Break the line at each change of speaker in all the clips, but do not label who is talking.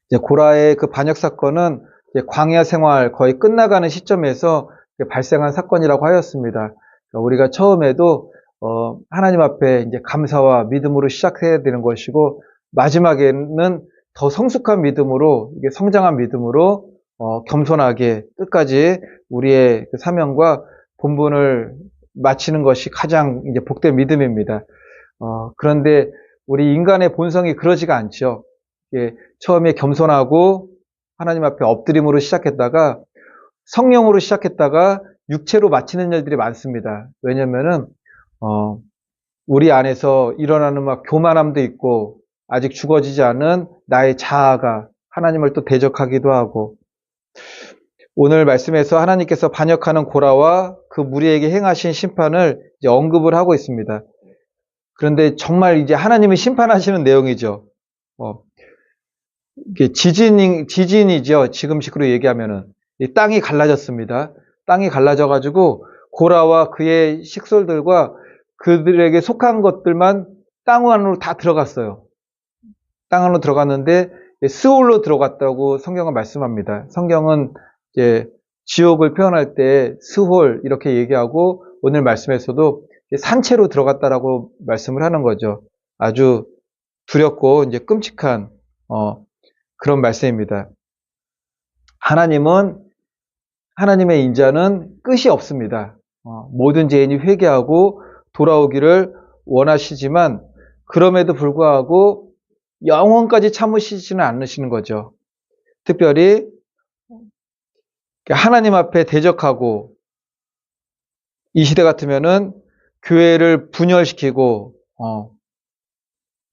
이제 고라의 그 반역 사건은 이제 광야 생활 거의 끝나가는 시점에서 발생한 사건이라고 하였습니다. 우리가 처음에도 하나님 앞에 이제 감사와 믿음으로 시작해야 되는 것이고, 마지막에는 더 성숙한 믿음으로, 이게 성장한 믿음으로 겸손하게 끝까지 우리의 그 사명과 본분을 마치는 것이 가장 이제 복된 믿음입니다. 그런데 우리 인간의 본성이 그러지가 않죠. 처음에 겸손하고 하나님 앞에 엎드림으로 시작했다가 성령으로 시작했다가 육체로 마치는 일들이 많습니다. 왜냐면은 우리 안에서 일어나는 막 교만함도 있고, 아직 죽어지지 않은 나의 자아가 하나님을 또 대적하기도 하고, 오늘 말씀에서 하나님께서 반역하는 고라와 그 무리에게 행하신 심판을 이제 언급을 하고 있습니다. 그런데 정말 이제 하나님이 심판하시는 내용이죠. 이게 지진이죠. 지금식으로 얘기하면은. 이 땅이 갈라졌습니다. 땅이 갈라져가지고 고라와 그의 식솔들과 그들에게 속한 것들만 땅 안으로 다 들어갔어요. 땅 안으로 들어갔는데 스올로 들어갔다고 성경은 말씀합니다. 성경은 이제 지옥을 표현할 때 스홀 이렇게 얘기하고, 오늘 말씀에서도 산채로 들어갔다라고 말씀을 하는 거죠. 아주 두렵고 이제 끔찍한 그런 말씀입니다. 하나님의 인자는 끝이 없습니다. 모든 죄인이 회개하고 돌아오기를 원하시지만, 그럼에도 불구하고 영원까지 참으시지는 않으시는 거죠. 특별히 하나님 앞에 대적하고, 이 시대 같으면은 교회를 분열시키고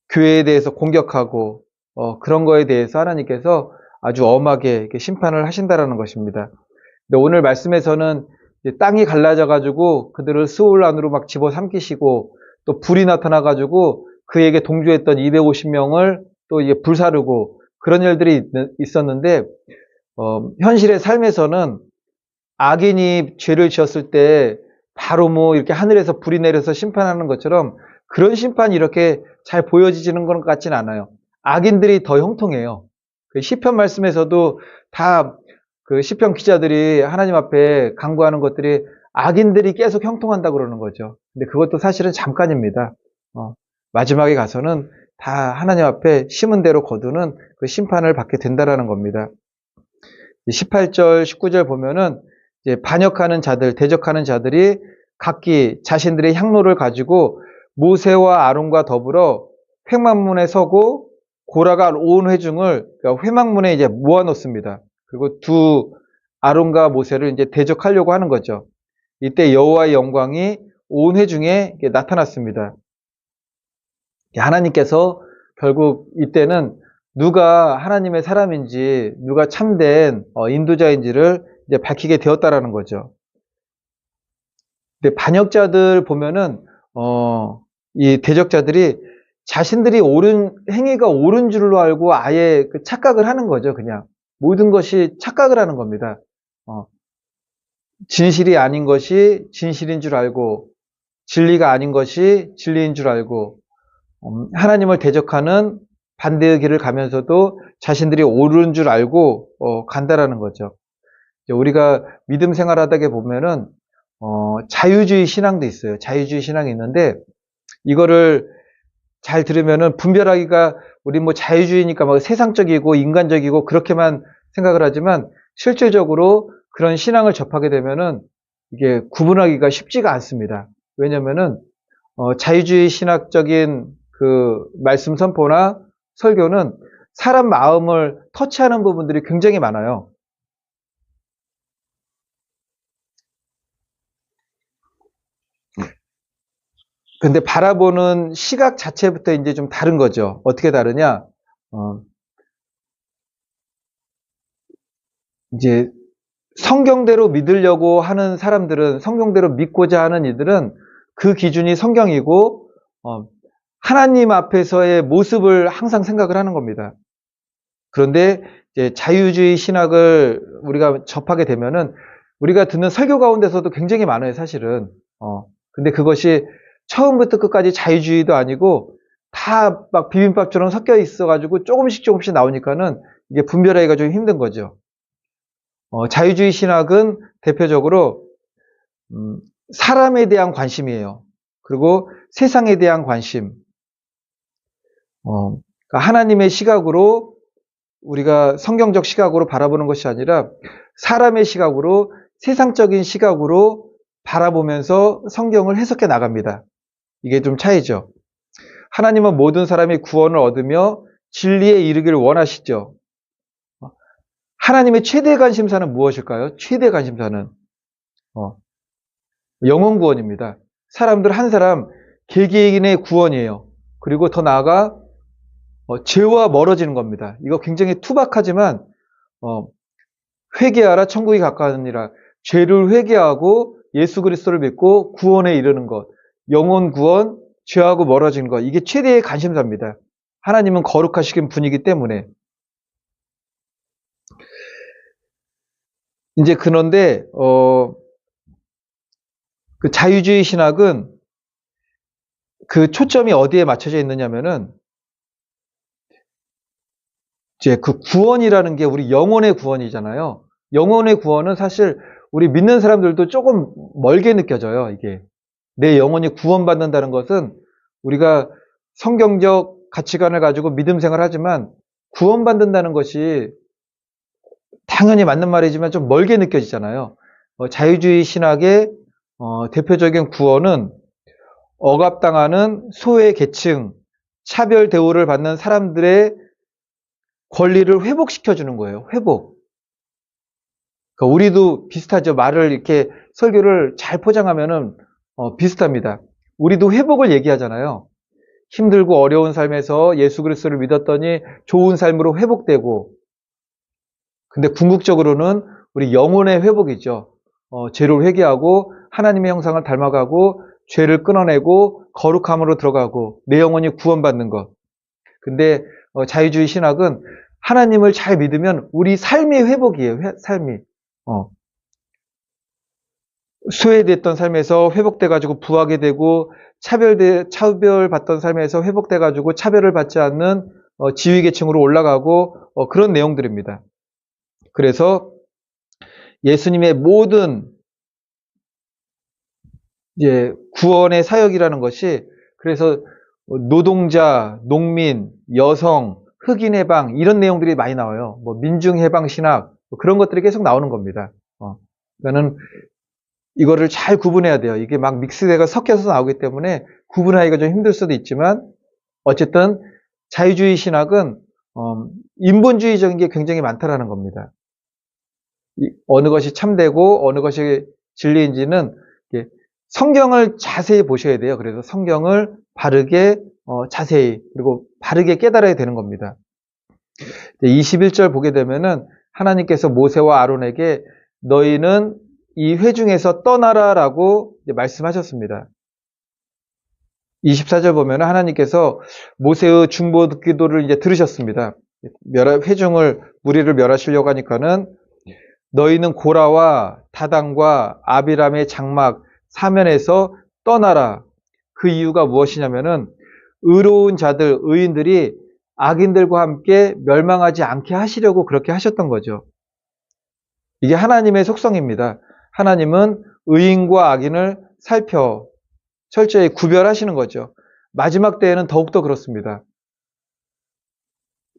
교회에 대해서 공격하고 그런 거에 대해서 하나님께서 아주 엄하게 심판을 하신다라는 것입니다. 근데 오늘 말씀에서는 땅이 갈라져 가지고 그들을 스올 안으로 막 집어삼키시고, 또 불이 나타나 가지고 그에게 동조했던 250명을 또 이게 불사르고, 그런 일들이 있었는데, 현실의 삶에서는 악인이 죄를 지었을 때 바로 뭐 이렇게 하늘에서 불이 내려서 심판하는 것처럼 그런 심판이 이렇게 잘 보여지는 것 같지는 않아요. 악인들이 더 형통해요. 그 시편 말씀에서도 다 그 시편 기자들이 하나님 앞에 간구하는 것들이 악인들이 계속 형통한다고 그러는 거죠. 근데 그것도 사실은 잠깐입니다. 마지막에 가서는 다 하나님 앞에 심은 대로 거두는 그 심판을 받게 된다라는 겁니다. 18절, 19절 보면은 이제 반역하는 자들, 대적하는 자들이 각기 자신들의 향로를 가지고 모세와 아론과 더불어 회막문에 서고, 고라가 온 회중을 그러니까 회막문에 이제 모아놓습니다. 그리고 두 아론과 모세를 이제 대적하려고 하는 거죠. 이때 여호와의 영광이 온 회중에 나타났습니다. 하나님께서 결국 이때는 누가 하나님의 사람인지, 누가 참된 인도자인지를 이제 밝히게 되었다라는 거죠. 근데 반역자들 보면은 이 대적자들이 자신들이 행위가 옳은 줄로 알고 아예 그 착각을 하는 거죠. 그냥 모든 것이 착각을 하는 겁니다. 진실이 아닌 것이 진실인 줄 알고, 진리가 아닌 것이 진리인 줄 알고, 하나님을 대적하는 반대의 길을 가면서도 자신들이 옳은 줄 알고 간다라는 거죠. 우리가 믿음 생활하다 보면은 자유주의 신앙도 있어요. 자유주의 신앙이 있는데, 이거를 잘 들으면은 분별하기가, 우리 뭐 자유주의니까 막 세상적이고 인간적이고 그렇게만 생각을 하지만, 실질적으로 그런 신앙을 접하게 되면은 이게 구분하기가 쉽지가 않습니다. 왜냐면은 자유주의 신학적인 그 말씀 선포나 설교는 사람 마음을 터치하는 부분들이 굉장히 많아요. 근데 바라보는 시각 자체부터 이제 좀 다른 거죠. 어떻게 다르냐? 이제 성경대로 믿으려고 하는 사람들은, 성경대로 믿고자 하는 이들은 그 기준이 성경이고, 하나님 앞에서의 모습을 항상 생각을 하는 겁니다. 그런데 이제 자유주의 신학을 우리가 접하게 되면은, 우리가 듣는 설교 가운데서도 굉장히 많아요, 사실은. 근데 그것이 처음부터 끝까지 자유주의도 아니고 다 막 비빔밥처럼 섞여 있어가지고 조금씩 나오니까는 이게 분별하기가 좀 힘든 거죠. 자유주의 신학은 대표적으로 사람에 대한 관심이에요. 그리고 세상에 대한 관심. 그러니까 하나님의 시각으로 우리가 성경적 시각으로 바라보는 것이 아니라 사람의 시각으로 세상적인 시각으로 바라보면서 성경을 해석해 나갑니다. 이게 좀 차이죠. 하나님은 모든 사람이 구원을 얻으며 진리에 이르기를 원하시죠. 하나님의 최대 관심사는 무엇일까요? 최대 관심사는 영혼 구원입니다. 사람들 한 사람 개개인의 구원이에요. 그리고 더 나아가 죄와 멀어지는 겁니다. 이거 굉장히 투박하지만 회개하라 천국이 가까우니라. 죄를 회개하고 예수 그리스도를 믿고 구원에 이르는 것, 영혼 구원, 죄하고 멀어지는 것, 이게 최대의 관심사입니다. 하나님은 거룩하신 분이기 때문에. 이제 그런데 그 자유주의 신학은 그 초점이 어디에 맞춰져 있느냐면은 이제 그 구원이라는 게 우리 영혼의 구원이잖아요. 영혼의 구원은 사실 우리 믿는 사람들도 조금 멀게 느껴져요. 이게 내 영혼이 구원받는다는 것은 우리가 성경적 가치관을 가지고 믿음 생활하지만 구원받는다는 것이 당연히 맞는 말이지만 좀 멀게 느껴지잖아요. 자유주의 신학의 대표적인 구원은 억압당하는 소외 계층, 차별 대우를 받는 사람들의 권리를 회복시켜주는 거예요. 회복. 그러니까 우리도 비슷하죠. 말을 이렇게 설교를 잘 포장하면은 비슷합니다. 우리도 회복을 얘기하잖아요. 힘들고 어려운 삶에서 예수 그리스도를 믿었더니 좋은 삶으로 회복되고, 근데 궁극적으로는 우리 영혼의 회복이죠. 죄를 회개하고 하나님의 형상을 닮아가고 죄를 끊어내고 거룩함으로 들어가고 내 영혼이 구원받는 것. 근데 자유주의 신학은 하나님을 잘 믿으면 우리 삶의 회복이에요. 삶이. 소외됐던 삶에서 회복돼가지고 부하게 되고 차별받던 삶에서 회복돼가지고 차별을 받지 않는 지위계층으로 올라가고 그런 내용들입니다. 그래서 예수님의 모든 이제 구원의 사역이라는 것이 그래서 노동자, 농민, 여성, 흑인 해방 이런 내용들이 많이 나와요. 뭐 민중 해방 신학 그런 것들이 계속 나오는 겁니다. 그러니까는 이거를 잘 구분해야 돼요. 이게 막 믹스돼가 섞여서 나오기 때문에 구분하기가 좀 힘들 수도 있지만 어쨌든 자유주의 신학은 인본주의적인 게 굉장히 많다라는 겁니다. 어느 것이 참되고 어느 것이 진리인지는 성경을 자세히 보셔야 돼요. 그래서 성경을 바르게 자세히 그리고 바르게 깨달아야 되는 겁니다. 21절 보게 되면은 하나님께서 모세와 아론에게 너희는 이 회중에서 떠나라라고 말씀하셨습니다. 24절 보면 하나님께서 모세의 중보 기도를 이제 들으셨습니다. 회중을 무리를 멸하시려고 하니까는 너희는 고라와 다단과 아비람의 장막 사면에서 떠나라. 그 이유가 무엇이냐면은 의로운 자들, 의인들이 악인들과 함께 멸망하지 않게 하시려고 그렇게 하셨던 거죠. 이게 하나님의 속성입니다. 하나님은 의인과 악인을 살펴 철저히 구별하시는 거죠. 마지막 때에는 더욱더 그렇습니다.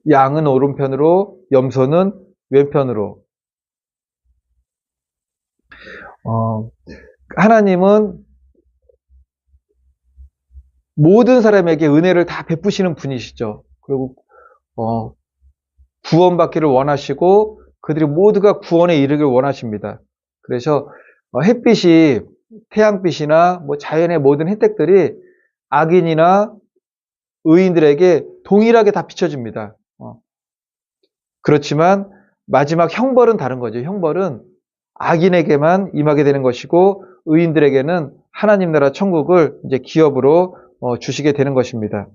양은 오른편으로, 염소는 왼편으로. 하나님은 모든 사람에게 은혜를 다 베푸시는 분이시죠. 그리고 구원받기를 원하시고 그들이 모두가 구원에 이르길 원하십니다. 그래서 햇빛이 태양빛이나 뭐 자연의 모든 혜택들이 악인이나 의인들에게 동일하게 다 비춰집니다. 그렇지만 마지막 형벌은 다른 거죠. 형벌은 악인에게만 임하게 되는 것이고 의인들에게는 하나님 나라 천국을 이제 기업으로 주시게 되는 것입니다.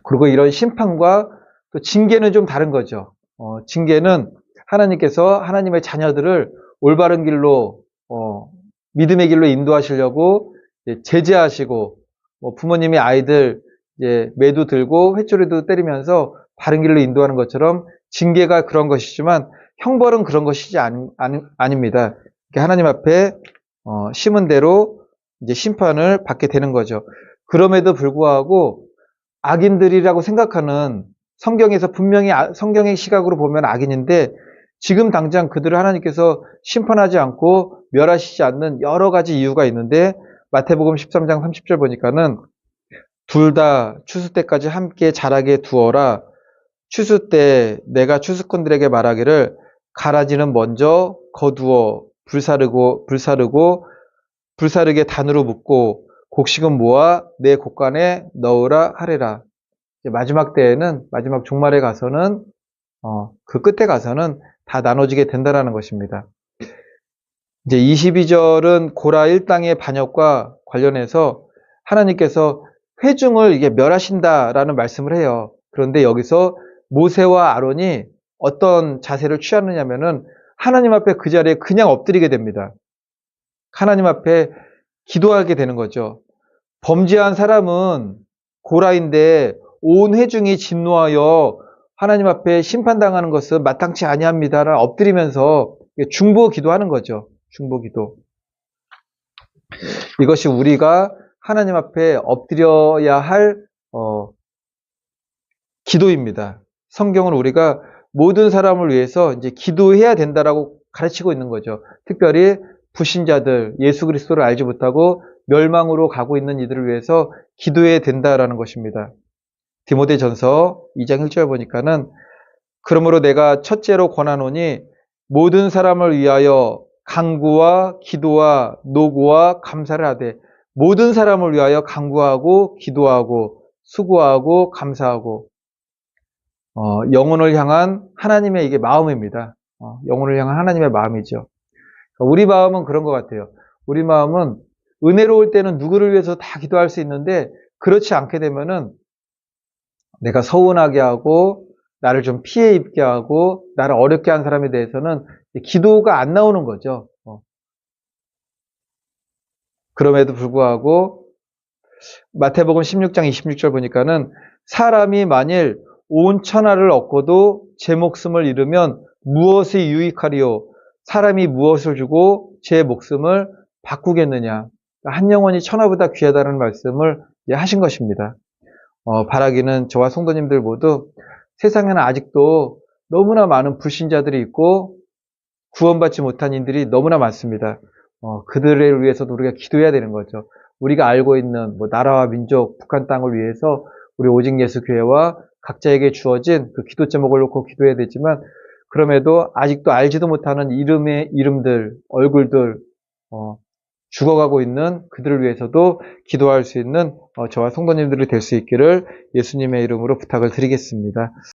그리고 이런 심판과 또 징계는 좀 다른 거죠. 징계는 하나님께서 하나님의 자녀들을 올바른 길로 믿음의 길로 인도하시려고 제재하시고 부모님이 아이들 이제 매도 들고 횟조리도 때리면서 바른 길로 인도하는 것처럼 징계가 그런 것이지만 형벌은 그런 것이지 아닙니다. 하나님 앞에 심은 대로 이제 심판을 받게 되는 거죠. 그럼에도 불구하고 악인들이라고 생각하는 성경에서 분명히 성경의 시각으로 보면 악인인데 지금 당장 그들을 하나님께서 심판하지 않고 멸하시지 않는 여러 가지 이유가 있는데 마태복음 13장 30절 보니까는 둘 다 추수 때까지 함께 자라게 두어라. 추수 때 내가 추수꾼들에게 말하기를 가라지는 먼저 거두어 불사르게 단으로 묶고 곡식은 모아 내 곡간에 넣으라 하리라. 마지막 때에는 마지막 종말에 가서는 그 끝에 가서는 다 나눠지게 된다라는 것입니다. 이제 22절은 고라 일당의 반역과 관련해서 하나님께서 회중을 이게 멸하신다라는 말씀을 해요. 그런데 여기서 모세와 아론이 어떤 자세를 취하느냐면은 하나님 앞에 그 자리에 그냥 엎드리게 됩니다. 하나님 앞에 기도하게 되는 거죠. 범죄한 사람은 고라인데 온 회중이 진노하여 하나님 앞에 심판당하는 것은 마땅치 아니합니다라 엎드리면서 중보 기도하는 거죠. 중보 기도. 이것이 우리가 하나님 앞에 엎드려야 할 기도입니다. 성경은 우리가 모든 사람을 위해서 이제 기도해야 된다라고 가르치고 있는 거죠. 특별히 불신자들, 예수 그리스도를 알지 못하고 멸망으로 가고 있는 이들을 위해서 기도해야 된다라는 것입니다. 디모데전서 2장 1절 보니까는 그러므로 내가 첫째로 권하노니 모든 사람을 위하여 간구와 기도와 노고와 감사를 하되 모든 사람을 위하여 간구하고 기도하고 수고하고 감사하고 영혼을 향한 하나님의 이게 마음입니다. 영혼을 향한 하나님의 마음이죠. 우리 마음은 그런 것 같아요. 우리 마음은 은혜로울 때는 누구를 위해서 다 기도할 수 있는데 그렇지 않게 되면은 내가 서운하게 하고 나를 좀 피해 입게 하고 나를 어렵게 한 사람에 대해서는 기도가 안 나오는 거죠. 그럼에도 불구하고 마태복음 16장 26절 보니까는 사람이 만일 온 천하를 얻고도 제 목숨을 잃으면 무엇이 유익하리요? 사람이 무엇을 주고 제 목숨을 바꾸겠느냐? 한 영혼이 천하보다 귀하다는 말씀을 하신 것입니다. 바라기는 저와 성도님들 모두 세상에는 아직도 너무나 많은 불신자들이 있고 구원받지 못한 인들이 너무나 많습니다. 그들을 위해서도 우리가 기도해야 되는 거죠. 우리가 알고 있는 나라와 민족, 북한 땅을 위해서 우리 오직 예수 교회와 각자에게 주어진 그 기도 제목을 놓고 기도해야 되지만 그럼에도 아직도 알지도 못하는 이름들, 얼굴들 죽어가고 있는 그들을 위해서도 기도할 수 있는 저와 성도님들이 될 수 있기를 예수님의 이름으로 부탁을 드리겠습니다.